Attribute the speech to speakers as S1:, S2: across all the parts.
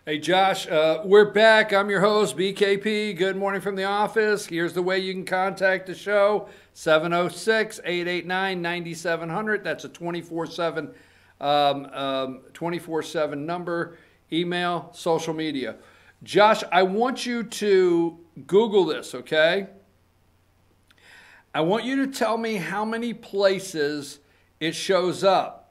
S1: Hey Josh, we're back. I'm your host, BKP. Good morning from the office. Here's the way you can contact the show, 706-889-9700. That's a 24/7 number, email, social media. Josh, I want you to Google this, okay? I want you to tell me how many places it shows up,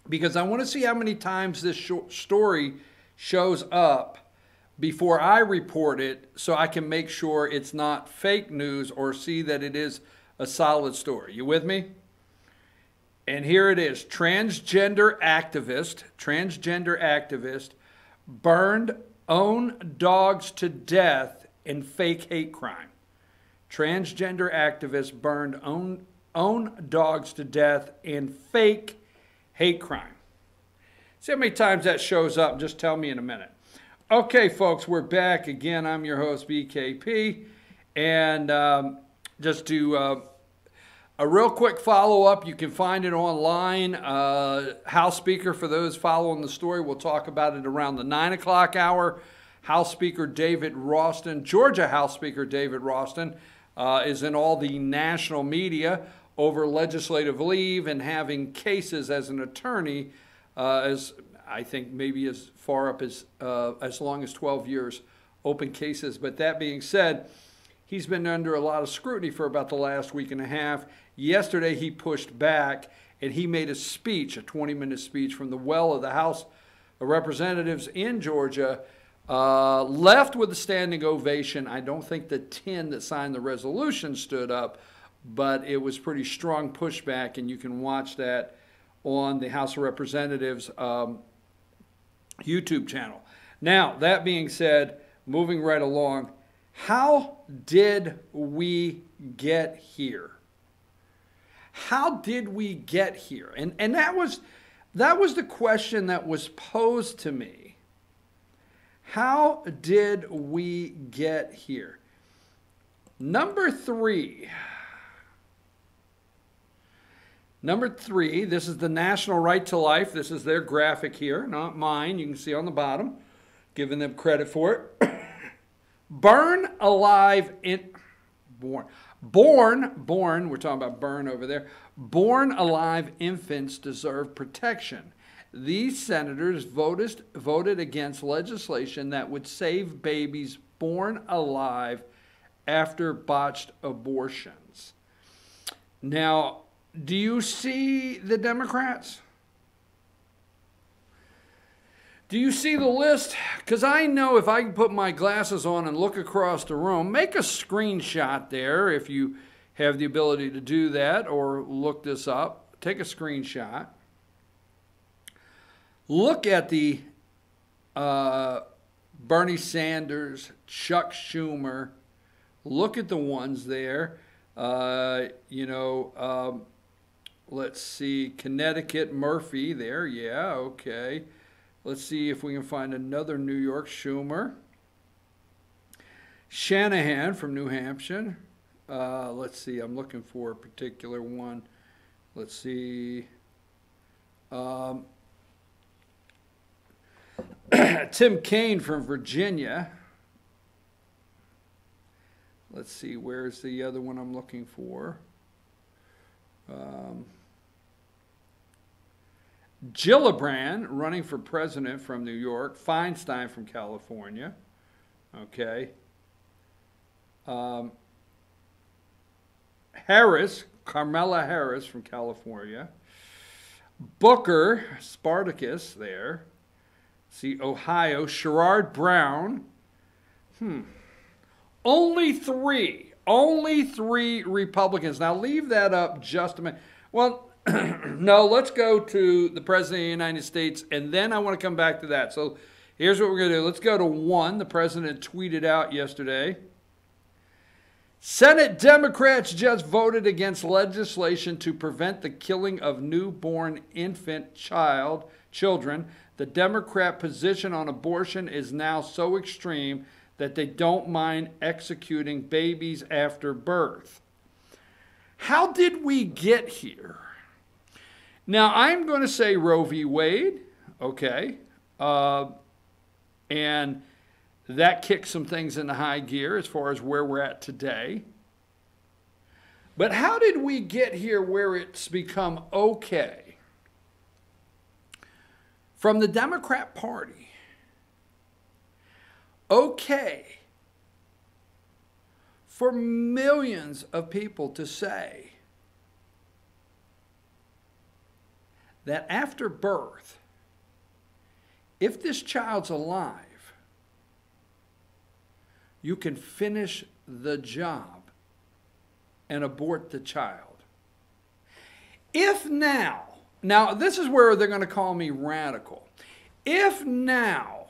S1: because I want to see how many times this story shows up before I report it, so I can make sure it's not fake news or see that it is a solid story. You with me? And here it is. Transgender activist burned own dogs to death in fake hate crime. Transgender activist burned own dogs to death in fake hate crime. See how many times that shows up? Just tell me in a minute. Okay, folks, we're back again. I'm your host, BKP. And just to a real quick follow-up, you can find it online. House Speaker, for those following the story, we'll talk about it around the 9 o'clock hour. House Speaker David Ralston, Georgia House Speaker David Ralston, is in all the national media over legislative leave and having cases as an attorney, as I think maybe as far up as long as 12 years, open cases. But that being said, he's been under a lot of scrutiny for about the last week and a half. Yesterday he pushed back and he made a speech, a 20-minute speech from the well of the House of Representatives in Georgia, left with a standing ovation. I don't think the 10 that signed the resolution stood up, but it was pretty strong pushback, and you can watch that on the House of Representatives YouTube channel. Now, that being said, moving right along, how did we get here? How did we get here? And that was the question that was posed to me. How did we get here? Number three, this is the National Right to Life. This is their graphic here, not mine. You can see on the bottom, giving them credit for it. Born, we're talking about burn over there. Born alive infants deserve protection. These senators voted against legislation that would save babies born alive after botched abortions. Now, do you see the Democrats? Do you see the list? Because I know if I can put my glasses on and look across the room, make a screenshot there if you have the ability to do that, or look this up. Take a screenshot. Look at the Bernie Sanders, Chuck Schumer. Look at the ones there. Let's see, Connecticut, Murphy there. Yeah, okay. Let's see if we can find another New York, Schumer. Shanahan from New Hampshire. Let's see, I'm looking for a particular one. Let's see. Tim Kaine from Virginia. Let's see, where's the other one I'm looking for? Gillibrand, running for president from New York. Feinstein from California. Okay. Harris, Carmela Harris from California. Booker, Spartacus there. See, Ohio. Sherrod Brown. Only three Republicans. Now leave that up just a minute. Well, no, let's go to the President of the United States, and then I want to come back to that. So here's what we're going to do. Let's go to one. The President tweeted out yesterday. Senate Democrats just voted against legislation to prevent the killing of newborn infant children. The Democrat position on abortion is now so extreme that they don't mind executing babies after birth. How did we get here? Now, I'm going to say Roe v. Wade. Okay. And that kicked some things into high gear as far as where we're at today. But how did we get here where it's become okay? From the Democrat Party, okay for millions of people to say that after birth, if this child's alive, you can finish the job and abort the child. If now this is where they're going to call me radical. If now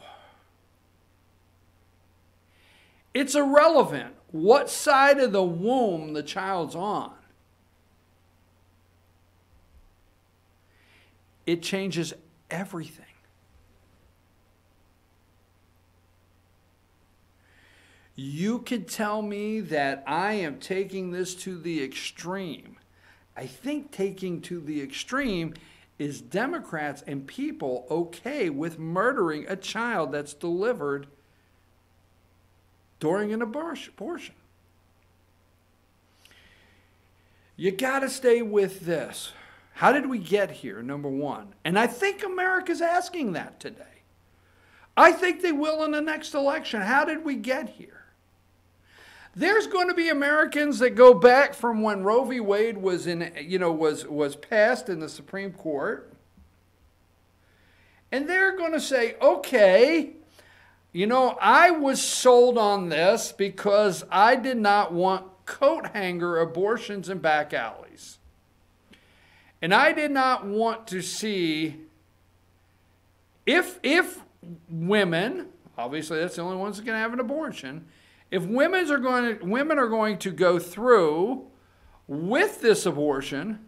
S1: it's irrelevant what side of the womb the child's on, it changes everything. You could tell me that I am taking this to the extreme. I think taking to the extreme is Democrats and people okay with murdering a child that's delivered during an abortion. You got to stay with this. How did we get here, number one? And I think America's asking that today. I think they will in the next election. How did we get here? There's going to be Americans that go back from when Roe v. Wade was was passed in the Supreme Court. And they're going to say, okay, I was sold on this because I did not want coat hanger abortions in back alleys. And I did not want to see if women, obviously that's the only ones that can have an abortion, if women are going to go through with this abortion,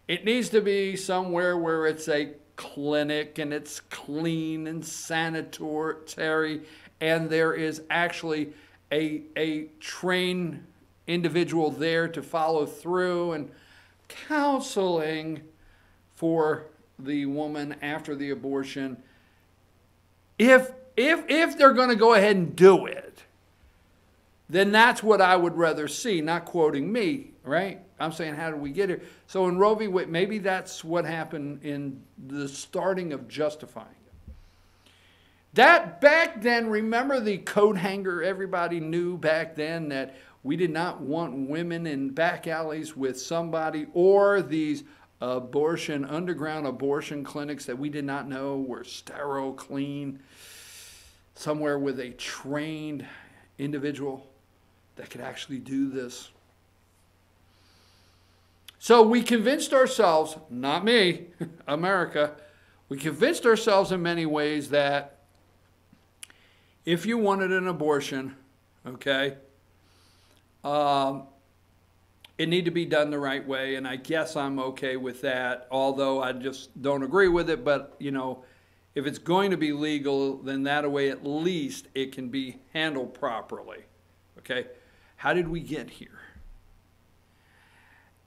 S1: it needs to be somewhere where it's a clinic and it's clean and sanitary, and there is actually a trained individual there to follow through and counseling for the woman after the abortion. If they're going to go ahead and do it, then that's what I would rather see, not quoting me, right? I'm saying, how did we get here? So in Roe v. Wade, maybe that's what happened in the starting of justifying it. That back then, remember the coat hanger? Everybody knew back then that we did not want women in back alleys with somebody, or these underground abortion clinics that we did not know were sterile, clean, somewhere with a trained individual that could actually do this. So we convinced ourselves, not me, America, we convinced ourselves in many ways that if you wanted an abortion, okay, it needed to be done the right way, and I guess I'm okay with that, although I just don't agree with it. But, if it's going to be legal, then that way at least it can be handled properly, okay? How did we get here?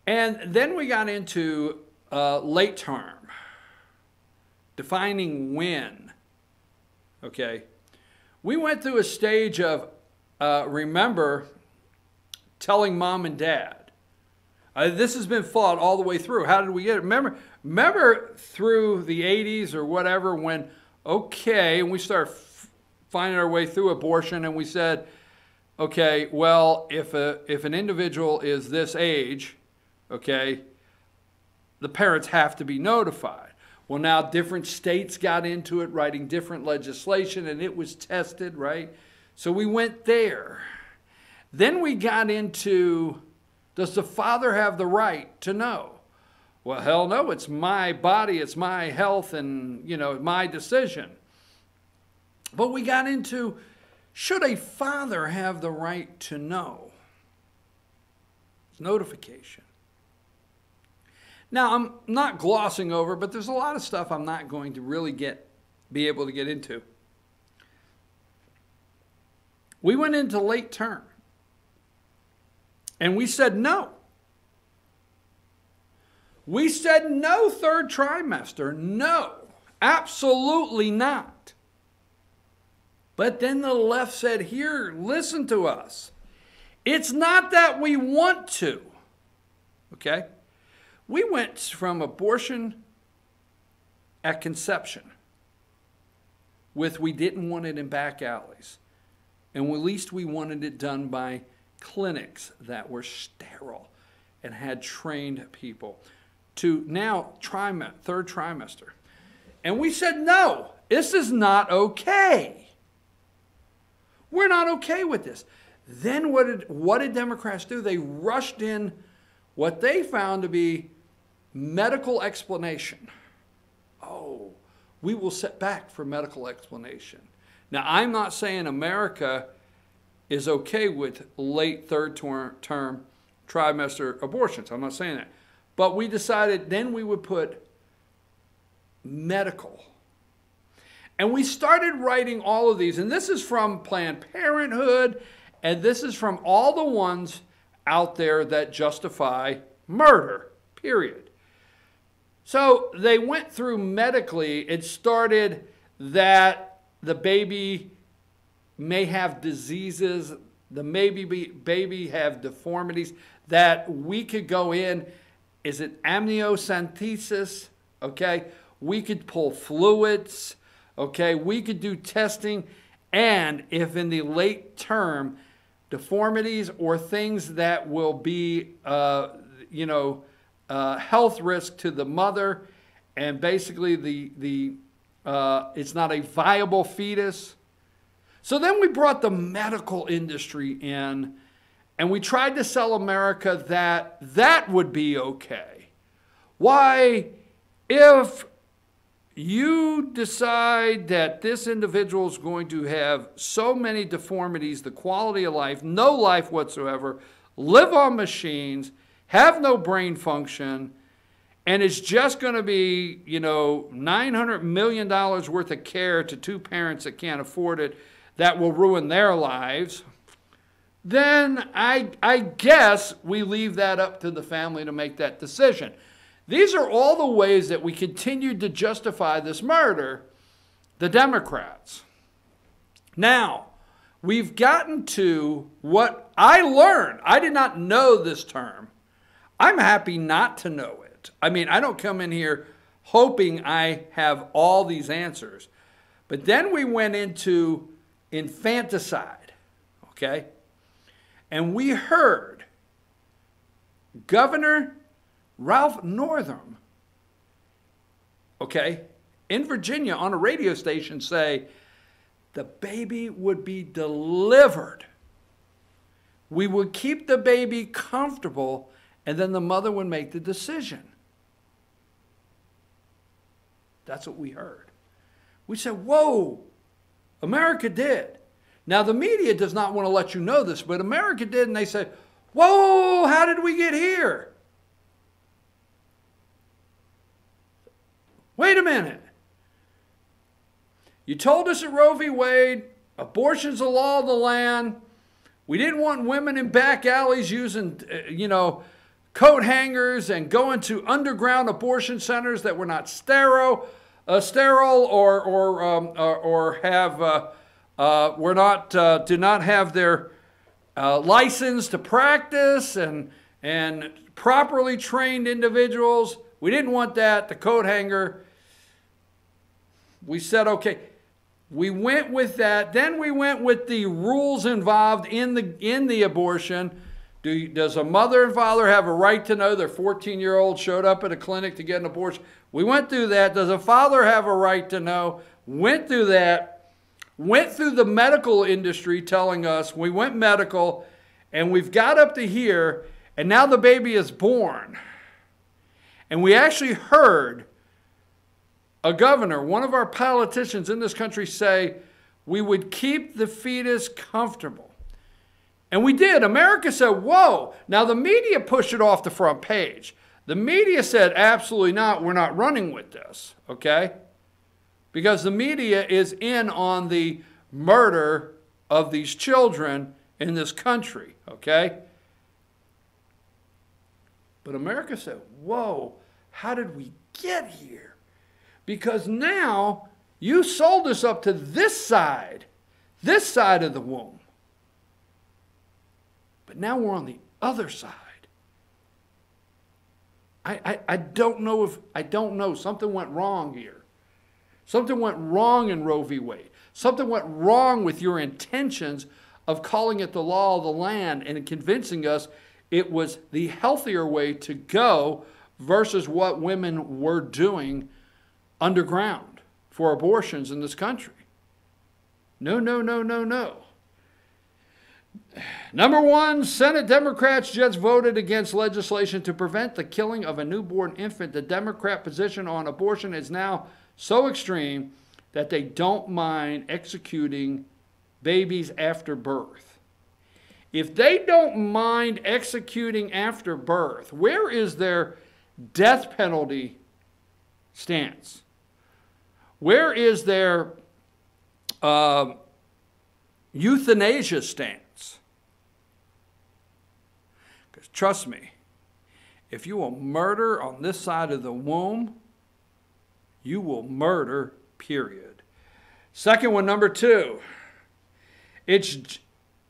S1: And then we got into late term, defining when, okay? We went through a stage of, remember, telling mom and dad. This has been fought all the way through. How did we get it? Remember through the 80s or whatever when, okay, and we started finding our way through abortion, and we said, okay, well, if an individual is this age, okay, the parents have to be notified. Well, now different states got into it, writing different legislation, and it was tested, right? So we went there. Then we got into, does the father have the right to know? Well, hell no, it's my body, it's my health, and, my decision. But we got into, should a father have the right to know? It's notification. Now, I'm not glossing over, but there's a lot of stuff I'm not going to really be able to get into. We went into late term, and we said no. We said no third trimester. No, absolutely not. But then the left said, here, listen to us. It's not that we want to. Okay? We went from abortion at conception with we didn't want it in back alleys. And at least we wanted it done by clinics that were sterile and had trained people to now third trimester. And we said, no, this is not okay. We're not okay with this. Then what did Democrats do? They rushed in what they found to be medical explanation. Oh, we will set back for medical explanation. Now, I'm not saying America is okay with late third term trimester abortions. I'm not saying that. But we decided then we would put medical. And we started writing all of these. And this is from Planned Parenthood. And this is from all the ones out there that justify murder, period. So they went through medically. It started that the baby may have diseases, the baby have deformities, that we could go in. Is it amniocentesis? Okay. We could pull fluids. Okay. We could do testing. And if in the late term, deformities or things that will be, health risk to the mother, and basically it's not a viable fetus. So then we brought the medical industry in, and we tried to sell America that that would be okay. Why, if you decide that this individual is going to have so many deformities, the quality of life, no life whatsoever, live on machines, have no brain function, and it's just going to be, $900 million worth of care to two parents that can't afford it, that will ruin their lives, then I guess we leave that up to the family to make that decision. These are all the ways that we continued to justify this murder, the Democrats. Now, we've gotten to what I learned. I did not know this term. I'm happy not to know it. I mean, I don't come in here hoping I have all these answers. But then we went into infanticide, okay? And we heard Governor Ralph Northam, okay, in Virginia on a radio station say the baby would be delivered. We would keep the baby comfortable, and then the mother would make the decision. That's what we heard. We said, whoa, America did. Now, the media does not want to let you know this, but America did, and they said, whoa, how did we get here? Wait a minute. You told us at Roe v. Wade, abortion's the law of the land. We didn't want women in back alleys using, coat hangers and going to underground abortion centers that were not sterile or have do not have their license to practice and properly trained individuals. We didn't want that. The coat hanger. We said, okay. We went with that. Then we went with the rules involved in the abortion. Does a mother and father have a right to know their 14-year-old showed up at a clinic to get an abortion? We went through that. Does a father have a right to know? Went through that. Went through the medical industry telling us. We went medical, and we've got up to here, and now the baby is born. And we actually heard a governor, one of our politicians in this country, say we would keep the fetus comfortable. And we did. America said, whoa. Now, the media pushed it off the front page. The media said, absolutely not. We're not running with this, okay? Because the media is in on the murder of these children in this country, okay? But America said, whoa, how did we get here? Because now you sold us up to this side this side of the womb. But now we're on the other side. I don't know. Something went wrong here. Something went wrong in Roe v. Wade. Something went wrong with your intentions of calling it the law of the land and convincing us it was the healthier way to go versus what women were doing underground for abortions in this country. No, no, no, no, no. Number one, Senate Democrats just voted against legislation to prevent the killing of a newborn infant. The Democrat position on abortion is now so extreme that they don't mind executing babies after birth. If they don't mind executing after birth, where is their death penalty stance? Where is their euthanasia stance? Because trust me, if you will murder on this side of the womb, you will murder, period. Second one, number two.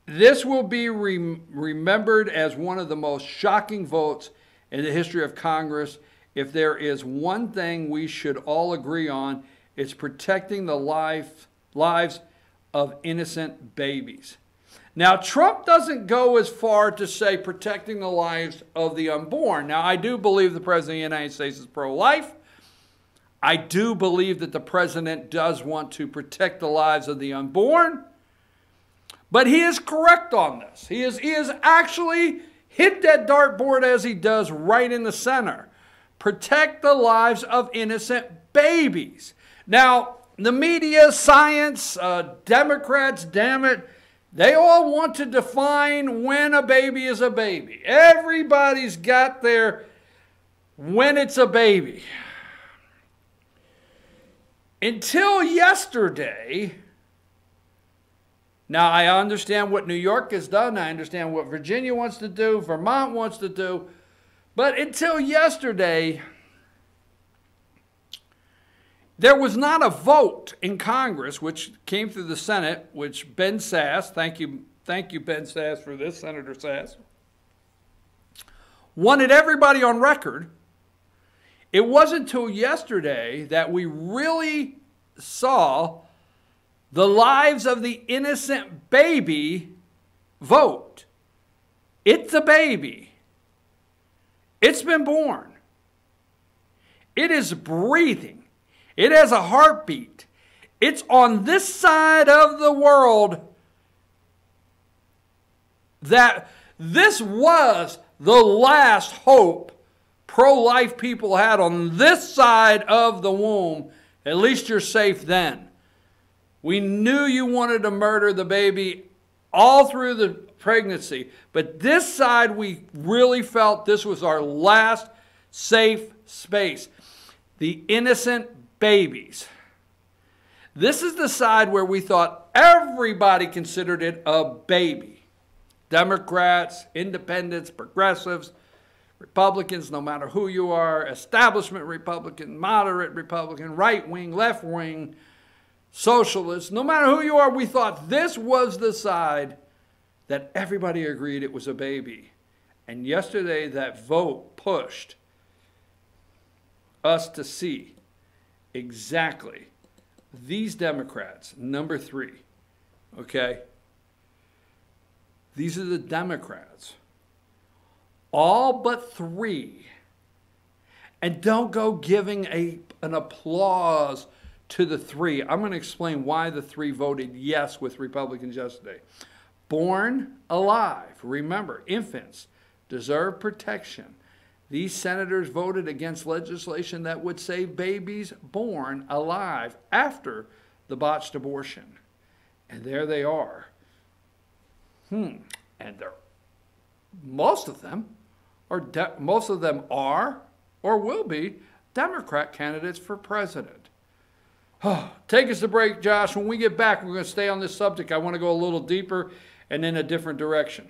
S1: This will be remembered as one of the most shocking votes in the history of Congress. If there is one thing we should all agree on, it's protecting the lives of innocent babies. Now, Trump doesn't go as far to say protecting the lives of the unborn. Now, I do believe the President of the United States is pro-life. I do believe that the President does want to protect the lives of the unborn. But he is correct on this. He is actually hit that dartboard as he does right in the center. Protect the lives of innocent babies. Now, the media, science, Democrats, damn it, they all want to define when a baby is a baby. Everybody's got their when it's a baby. Until yesterday, now I understand what New York has done, I understand what Virginia wants to do, Vermont wants to do, but until yesterday, there was not a vote in Congress, which came through the Senate, which Ben Sasse, thank you Ben Sasse for this, Senator Sasse, wanted everybody on record. It wasn't until yesterday that we really saw the lives of the innocent baby vote. It's a baby. It's been born. It is breathing. It has a heartbeat. It's on this side of the world that this was the last hope pro-life people had on this side of the womb. At least you're safe then. We knew you wanted to murder the baby all through the pregnancy, but this side we really felt this was our last safe space. The innocent babies. This is the side where we thought everybody considered it a baby. Democrats, independents, progressives, Republicans, no matter who you are, establishment Republican, moderate Republican, right wing, left wing, socialists, no matter who you are, we thought this was the side that everybody agreed it was a baby. And yesterday that vote pushed us to see exactly these Democrats, number three, okay? These are the Democrats. All but three. And don't go giving an applause to the three. I'm going to explain why the three voted yes with Republicans yesterday. Born alive. Remember, infants deserve protection. These senators voted against legislation that would save babies born alive after the botched abortion. And there they are. And most of them are or will be Democrat candidates for president. Take us to break, Josh. When we get back, we're going to stay on this subject. I want to go a little deeper and in a different direction.